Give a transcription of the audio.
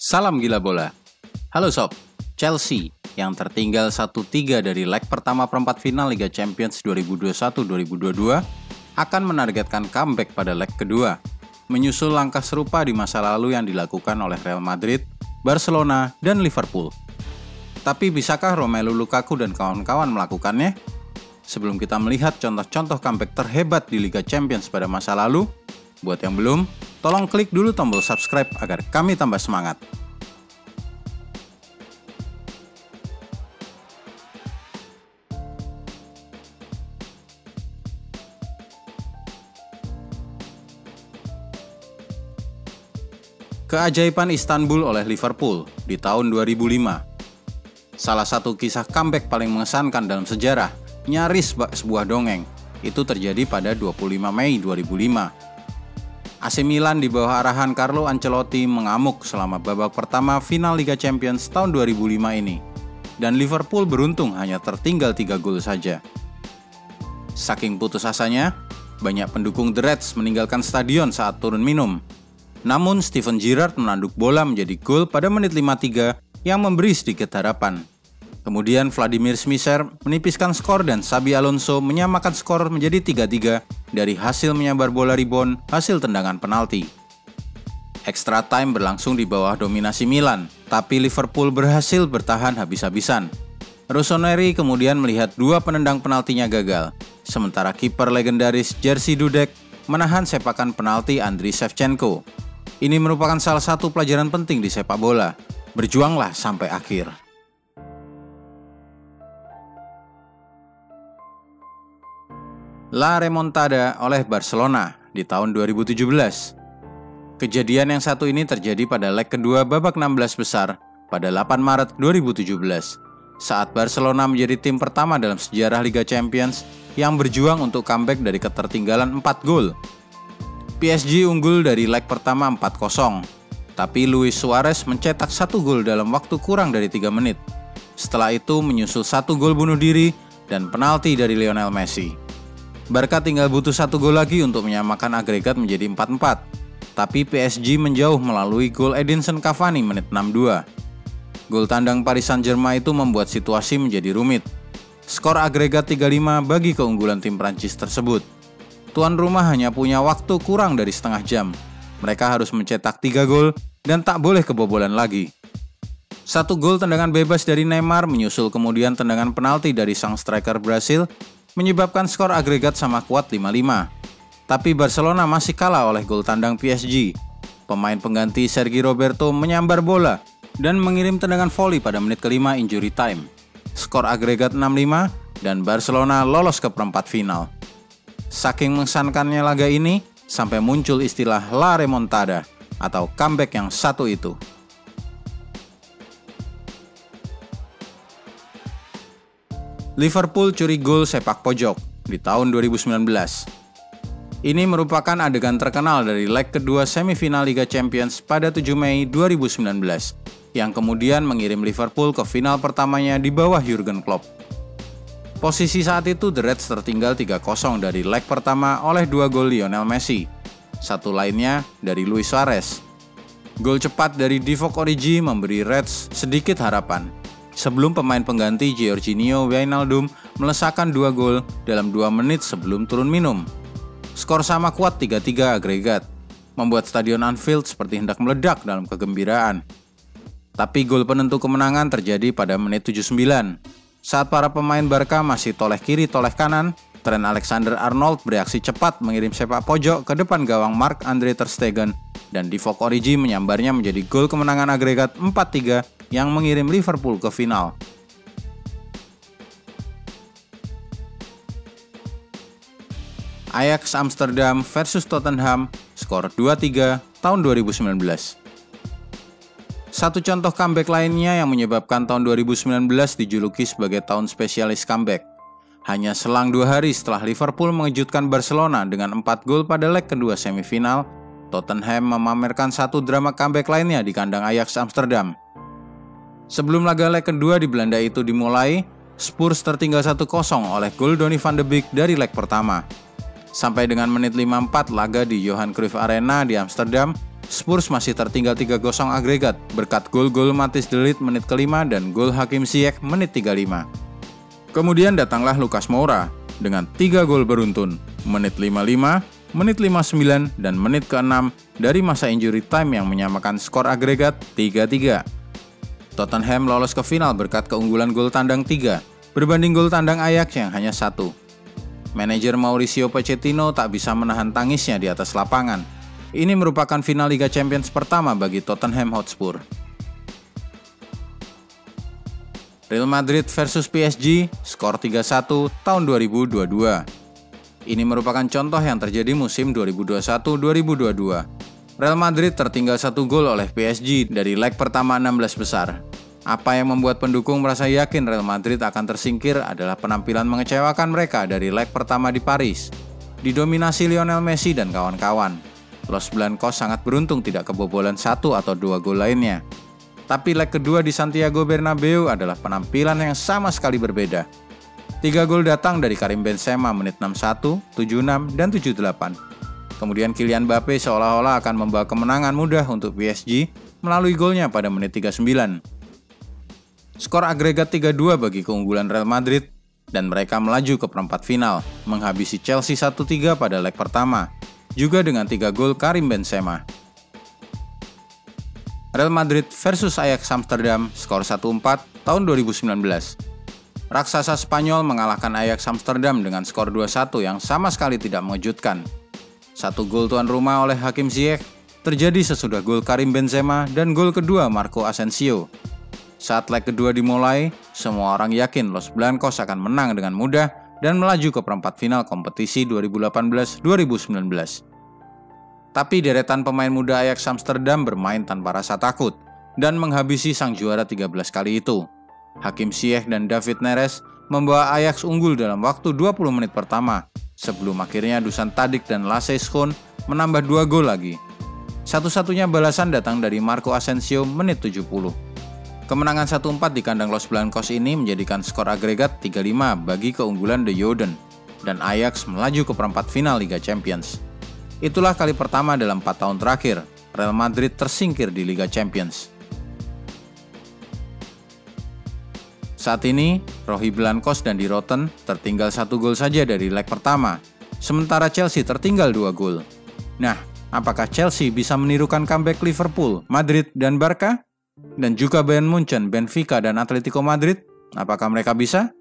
Salam gila bola. Halo sob, Chelsea yang tertinggal 1-3 dari leg pertama perempat final Liga Champions 2021-2022 akan menargetkan comeback pada leg kedua, menyusul langkah serupa di masa lalu yang dilakukan oleh Real Madrid, Barcelona, dan Liverpool. Tapi bisakah Romelu Lukaku dan kawan-kawan melakukannya? Sebelum kita melihat contoh-contoh comeback terhebat di Liga Champions pada masa lalu, buat yang belum, tolong klik dulu tombol subscribe agar kami tambah semangat. Keajaiban Istanbul oleh Liverpool di tahun 2005. Salah satu kisah comeback paling mengesankan dalam sejarah, nyaris sebuah dongeng. Itu terjadi pada 25 Mei 2005. AC Milan di bawah arahan Carlo Ancelotti mengamuk selama babak pertama final Liga Champions tahun 2005 ini. Dan Liverpool beruntung hanya tertinggal 3 gol saja. Saking putus asanya, banyak pendukung The Reds meninggalkan stadion saat turun minum. Namun Steven Gerrard menanduk bola menjadi gol pada menit 53 yang memberi sedikit harapan. Kemudian Vladimir Smisser menipiskan skor dan Xabi Alonso menyamakan skor menjadi 3-3 dari hasil menyambar bola rebound hasil tendangan penalti. Extra time berlangsung di bawah dominasi Milan, tapi Liverpool berhasil bertahan habis-habisan. Rossoneri kemudian melihat dua penendang penaltinya gagal, sementara kiper legendaris Jerzy Dudek menahan sepakan penalti Andriy Shevchenko. Ini merupakan salah satu pelajaran penting di sepak bola. Berjuanglah sampai akhir. La Remontada oleh Barcelona di tahun 2017. Kejadian yang satu ini terjadi pada leg kedua babak 16 besar pada 8 Maret 2017, saat Barcelona menjadi tim pertama dalam sejarah Liga Champions yang berjuang untuk comeback dari ketertinggalan 4 gol. PSG unggul dari leg pertama 4-0, tapi Luis Suarez mencetak 1 gol dalam waktu kurang dari 3 menit. Setelah itu menyusul 1 gol bunuh diri dan penalti dari Lionel Messi. Barca tinggal butuh 1 gol lagi untuk menyamakan agregat menjadi 4-4, tapi PSG menjauh melalui gol Edinson Cavani menit 62. Gol tandang Paris Saint-Germain itu membuat situasi menjadi rumit. Skor agregat 3-5 bagi keunggulan tim Prancis tersebut. Tuan rumah hanya punya waktu kurang dari setengah jam. Mereka harus mencetak 3 gol dan tak boleh kebobolan lagi. 1 gol tendangan bebas dari Neymar menyusul kemudian tendangan penalti dari sang striker Brasil menyebabkan skor agregat sama kuat 5-5. Tapi Barcelona masih kalah oleh gol tandang PSG. Pemain pengganti Sergi Roberto menyambar bola dan mengirim tendangan voli pada menit kelima injury time. Skor agregat 6-5 dan Barcelona lolos ke perempat final. Saking mengesankannya laga ini, sampai muncul istilah La Remontada atau comeback yang satu itu. Liverpool curi gol sepak pojok di tahun 2019. Ini merupakan adegan terkenal dari leg kedua semifinal Liga Champions pada 7 Mei 2019, yang kemudian mengirim Liverpool ke final pertamanya di bawah Jurgen Klopp. Posisi saat itu The Reds tertinggal 3-0 dari leg pertama oleh 2 gol Lionel Messi. Satu lainnya dari Luis Suarez. Gol cepat dari Divock Origi memberi Reds sedikit harapan, sebelum pemain pengganti Georginio Wijnaldum melesakkan 2 gol dalam 2 menit sebelum turun minum. Skor sama kuat 3-3 agregat, membuat Stadion Anfield seperti hendak meledak dalam kegembiraan. Tapi gol penentu kemenangan terjadi pada menit 79. Saat para pemain Barca masih toleh kiri toleh kanan, Trent Alexander-Arnold bereaksi cepat mengirim sepak pojok ke depan gawang Marc-Andre ter Stegen dan Divock Origi menyambarnya menjadi gol kemenangan agregat 4-3 yang mengirim Liverpool ke final. Ajax Amsterdam versus Tottenham, skor 2-3 tahun 2019. Satu contoh comeback lainnya yang menyebabkan tahun 2019 dijuluki sebagai tahun spesialis comeback. Hanya selang 2 hari setelah Liverpool mengejutkan Barcelona dengan 4 gol pada leg kedua semifinal, Tottenham memamerkan satu drama comeback lainnya di kandang Ajax Amsterdam. Sebelum laga leg kedua di Belanda itu dimulai, Spurs tertinggal 1-0 oleh gol Donny van de Beek dari leg pertama. Sampai dengan menit 54 laga di Johan Cruyff Arena di Amsterdam, Spurs masih tertinggal 3-0 agregat berkat gol-gol Matthijs de Ligt menit ke-5 dan gol Hakim Ziyech menit 35. Kemudian datanglah Lucas Moura dengan 3 gol beruntun, menit 55, menit 59, dan menit ke-6 dari masa injury time yang menyamakan skor agregat 3-3. Tottenham lolos ke final berkat keunggulan gol tandang 3 berbanding gol tandang Ajax yang hanya 1. Manajer Mauricio Pochettino tak bisa menahan tangisnya di atas lapangan. Ini merupakan final Liga Champions pertama bagi Tottenham Hotspur. Real Madrid versus PSG, skor 3-1 tahun 2022. Ini merupakan contoh yang terjadi musim 2021-2022. Real Madrid tertinggal 1 gol oleh PSG dari leg pertama 16 besar. Apa yang membuat pendukung merasa yakin Real Madrid akan tersingkir adalah penampilan mengecewakan mereka dari leg pertama di Paris. Didominasi Lionel Messi dan kawan-kawan. Los Blancos sangat beruntung tidak kebobolan 1 atau 2 gol lainnya. Tapi leg kedua di Santiago Bernabeu adalah penampilan yang sama sekali berbeda. 3 gol datang dari Karim Benzema menit 61, 76, dan 78. Kemudian Kylian Mbappe seolah-olah akan membawa kemenangan mudah untuk PSG melalui golnya pada menit 39. Skor agregat 3-2 bagi keunggulan Real Madrid dan mereka melaju ke perempat final, menghabisi Chelsea 1-3 pada leg pertama, juga dengan 3 gol Karim Benzema. Real Madrid versus Ajax Amsterdam, skor 1-4 tahun 2019. Raksasa Spanyol mengalahkan Ajax Amsterdam dengan skor 2-1 yang sama sekali tidak mengejutkan. 1 gol tuan rumah oleh Hakim Ziyech terjadi sesudah gol Karim Benzema dan gol kedua Marco Asensio. Saat leg kedua dimulai, semua orang yakin Los Blancos akan menang dengan mudah dan melaju ke perempat final kompetisi 2018-2019. Tapi deretan pemain muda Ajax Amsterdam bermain tanpa rasa takut dan menghabisi sang juara 13 kali itu. Hakim Ziyech dan David Neres membawa Ajax unggul dalam waktu 20 menit pertama, sebelum akhirnya Dusan Tadic dan Lasse Schöne menambah 2 gol lagi. Satu-satunya balasan datang dari Marco Asensio menit 70. Kemenangan 1-4 di kandang Los Blancos ini menjadikan skor agregat 3-5 bagi keunggulan The Jorden, dan Ajax melaju ke perempat final Liga Champions. Itulah kali pertama dalam 4 tahun terakhir Real Madrid tersingkir di Liga Champions. Saat ini, Rohi Blancos dan Die Roten tertinggal 1 gol saja dari leg pertama, sementara Chelsea tertinggal 2 gol. Nah, apakah Chelsea bisa menirukan comeback Liverpool, Madrid, dan Barca? Dan juga Bayern Munchen, Benfica, dan Atletico Madrid? Apakah mereka bisa?